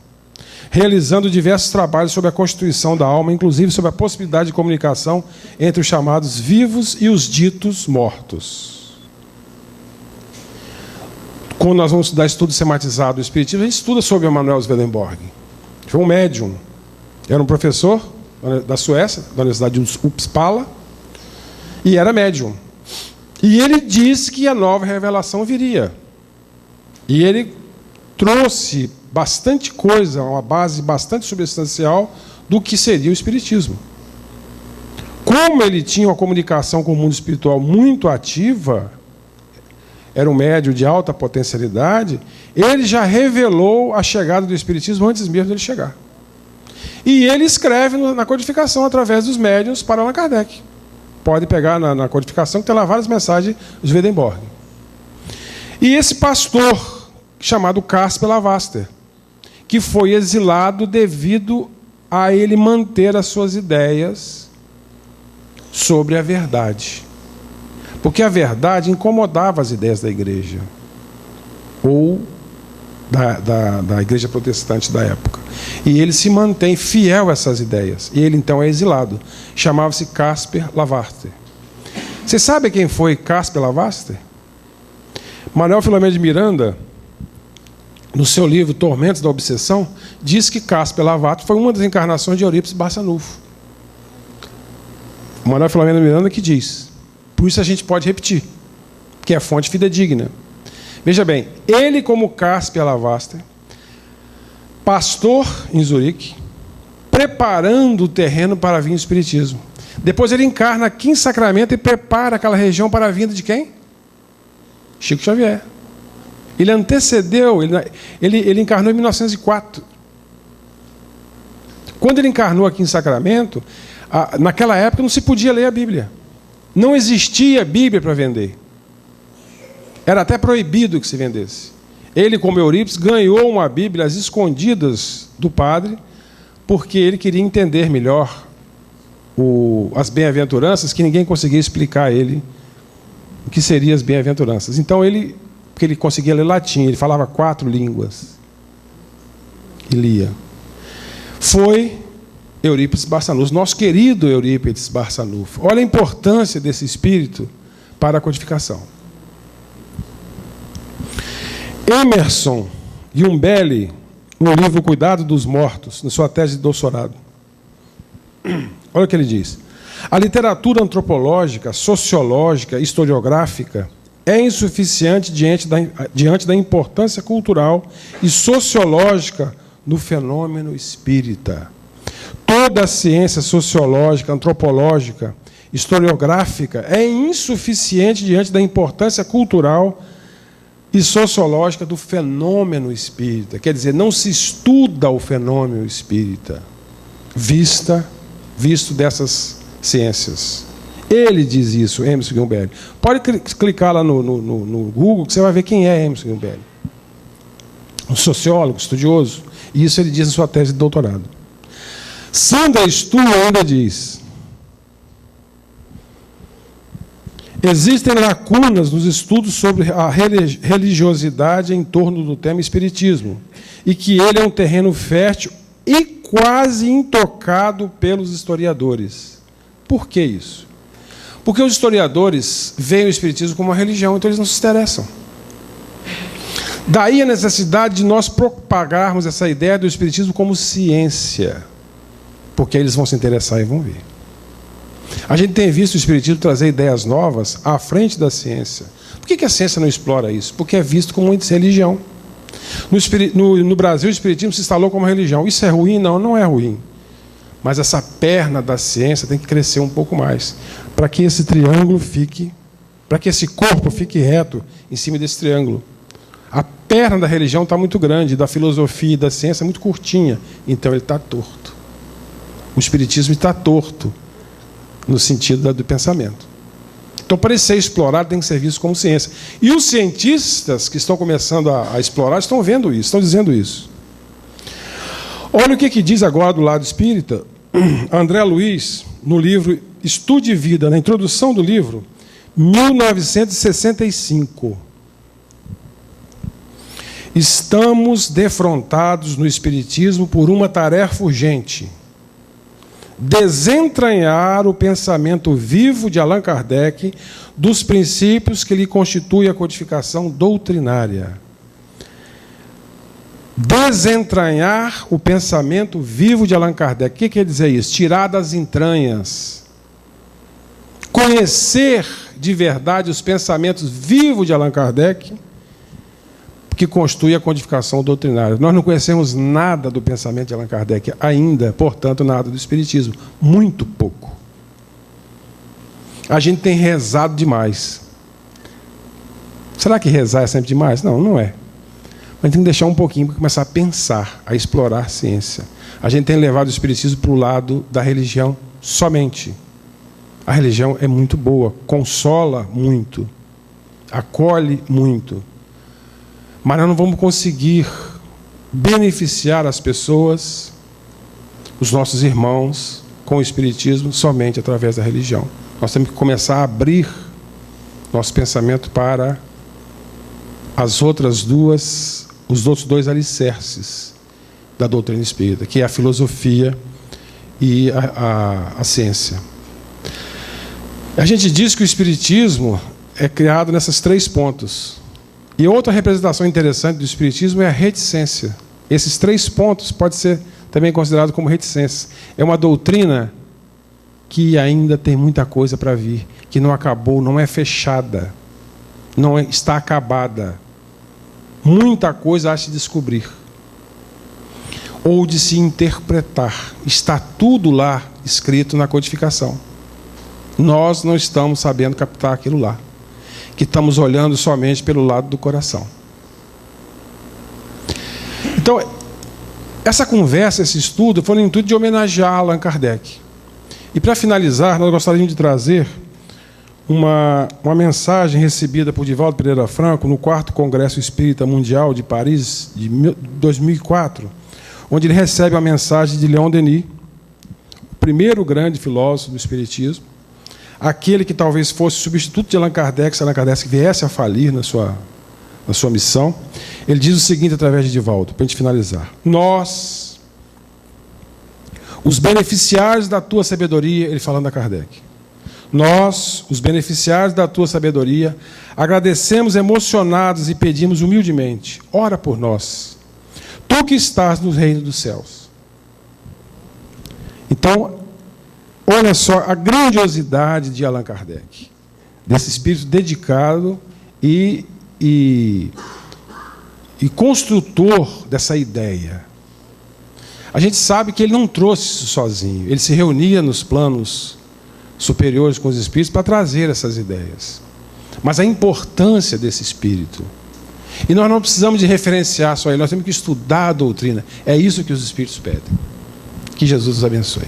realizando diversos trabalhos sobre a constituição da alma, inclusive sobre a possibilidade de comunicação entre os chamados vivos e os ditos mortos. Quando nós vamos estudar estudo sistematizado do Espiritismo, a gente estuda sobre Emanuel Swedenborg. Foi um médium. Era um professor da Suécia, da Universidade de Uppsala, e era médium. E ele disse que a nova revelação viria. E ele trouxe bastante coisa, uma base bastante substancial do que seria o Espiritismo. Como ele tinha uma comunicação com o mundo espiritual muito ativa, era um médium de alta potencialidade, ele já revelou a chegada do Espiritismo antes mesmo dele chegar. E ele escreve na codificação através dos médiuns para Allan Kardec. Pode pegar na codificação, que tem lá várias mensagens de Swedenborg. E esse pastor, chamado Caspar Lavaster, que foi exilado devido a ele manter as suas ideias sobre a verdade. Porque a verdade incomodava as ideias da igreja, ou da igreja protestante da época. E ele se mantém fiel a essas ideias. E ele então é exilado. Chamava-se Caspar Lavaster. Você sabe quem foi Caspar Lavaster? Manuel Filomeno de Miranda, no seu livro Tormentos da Obsessão, diz que Caspar Lavaster foi uma das encarnações de Eurípides Barçanufo. Manuel Filomeno de Miranda que diz. Por isso a gente pode repetir, que é fonte fidedigna. Veja bem, ele como Caspar Lavaster, pastor em Zurique, preparando o terreno para vir o Espiritismo. Depois ele encarna aqui em Sacramento e prepara aquela região para a vinda de quem? Chico Xavier. Ele antecedeu, ele encarnou em 1904. Quando ele encarnou aqui em Sacramento, naquela época não se podia ler a Bíblia. Não existia Bíblia para vender. Era até proibido que se vendesse. Ele, como Eurípides, ganhou uma Bíblia às escondidas do padre, porque ele queria entender melhor as bem-aventuranças, que ninguém conseguia explicar a ele o que seriam as bem-aventuranças. Então, porque ele conseguia ler latim, ele falava 4 línguas. e lia. Foi Eurípides Barçanufo, nosso querido Eurípides Barçanufo. Olha a importância desse espírito para a codificação. Emerson Yumbelli, no livro Cuidado dos Mortos, na sua tese de doutorado. Olha o que ele diz. A literatura antropológica, sociológica, historiográfica é insuficiente diante da importância cultural e sociológica do fenômeno espírita. Toda a ciência sociológica, antropológica, historiográfica é insuficiente diante da importância cultural e sociológica do fenômeno espírita. Quer dizer, não se estuda o fenômeno espírita visto dessas ciências. Ele diz isso, Emerson Yumbelli. Pode clicar lá no Google que você vai ver quem é Emerson Yumbelli. Um sociólogo, estudioso. E isso ele diz em sua tese de doutorado. Sandra Stu ainda diz: existem lacunas nos estudos sobre a religiosidade em torno do tema espiritismo, e que ele é um terreno fértil e quase intocado pelos historiadores. Por que isso? Porque os historiadores veem o espiritismo como uma religião, então eles não se interessam. Daí a necessidade de nós propagarmos essa ideia do espiritismo como ciência, porque eles vão se interessar e vão ver. A gente tem visto o espiritismo trazer ideias novas à frente da ciência. Por que a ciência não explora isso? Porque é visto como uma religião. No Brasil, o espiritismo se instalou como religião. Isso é ruim? Não, não é ruim. Mas essa perna da ciência tem que crescer um pouco mais, para que esse triângulo fique, para que esse corpo fique reto em cima desse triângulo. A perna da religião está muito grande, da filosofia e da ciência muito curtinha, então ele está torto. O espiritismo está torto no sentido do pensamento. Então, para ele ser explorado, tem que ser visto como ciência. E os cientistas que estão começando a explorar estão vendo isso, estão dizendo isso. Olha o que diz agora do lado espírita André Luiz, no livro Estude Vida, na introdução do livro, 1965. Estamos defrontados no espiritismo por uma tarefa urgente: desentranhar o pensamento vivo de Allan Kardec dos princípios que lhe constituem a codificação doutrinária. Desentranhar o pensamento vivo de Allan Kardec. O que quer dizer isso? Tirar das entranhas. Conhecer de verdade os pensamentos vivos de Allan Kardec, que constitui a codificação doutrinária. Nós não conhecemos nada do pensamento de Allan Kardec ainda, portanto, nada do espiritismo. Muito pouco. A gente tem rezado demais. Será que rezar é sempre demais? Não, não é. Mas tem que deixar um pouquinho para começar a pensar, a explorar a ciência. A gente tem levado o espiritismo para o lado da religião somente. A religião é muito boa, consola muito, acolhe muito. Mas nós não vamos conseguir beneficiar as pessoas, os nossos irmãos, com o espiritismo somente através da religião. Nós temos que começar a abrir nosso pensamento para os outros dois alicerces da doutrina espírita, que é a filosofia e a ciência. A gente diz que o espiritismo é criado nesses 3 pontos. E outra representação interessante do espiritismo é a reticência. Esses 3 pontos podem ser também considerados como reticência. É uma doutrina que ainda tem muita coisa para vir, que não acabou, não é fechada, não está acabada. Muita coisa há de se descobrir ou de se interpretar. Está tudo lá escrito na codificação. Nós não estamos sabendo captar aquilo lá, que estamos olhando somente pelo lado do coração. Então, essa conversa, esse estudo, foi no intuito de homenagear Allan Kardec. E para finalizar, nós gostaríamos de trazer uma mensagem recebida por Divaldo Pereira Franco no 4º Congresso Espírita Mundial de Paris, de 2004, onde ele recebe a mensagem de Leon Denis, o primeiro grande filósofo do espiritismo, aquele que talvez fosse substituto de Allan Kardec, se Allan Kardec viesse a falir na sua na sua missão. Ele diz o seguinte através de Divaldo, para a gente finalizar: nós, os beneficiários da tua sabedoria, ele falando a Kardec, nós, os beneficiários da tua sabedoria, agradecemos emocionados e pedimos humildemente: ora por nós, tu que estás no reino dos céus. Então, olha só a grandiosidade de Allan Kardec, desse espírito dedicado e construtor dessa ideia. A gente sabe que ele não trouxe isso sozinho, ele se reunia nos planos superiores com os espíritos para trazer essas ideias. Mas a importância desse espírito. E nós não precisamos de referenciar só ele, nós temos que estudar a doutrina. É isso que os espíritos pedem. Que Jesus os abençoe.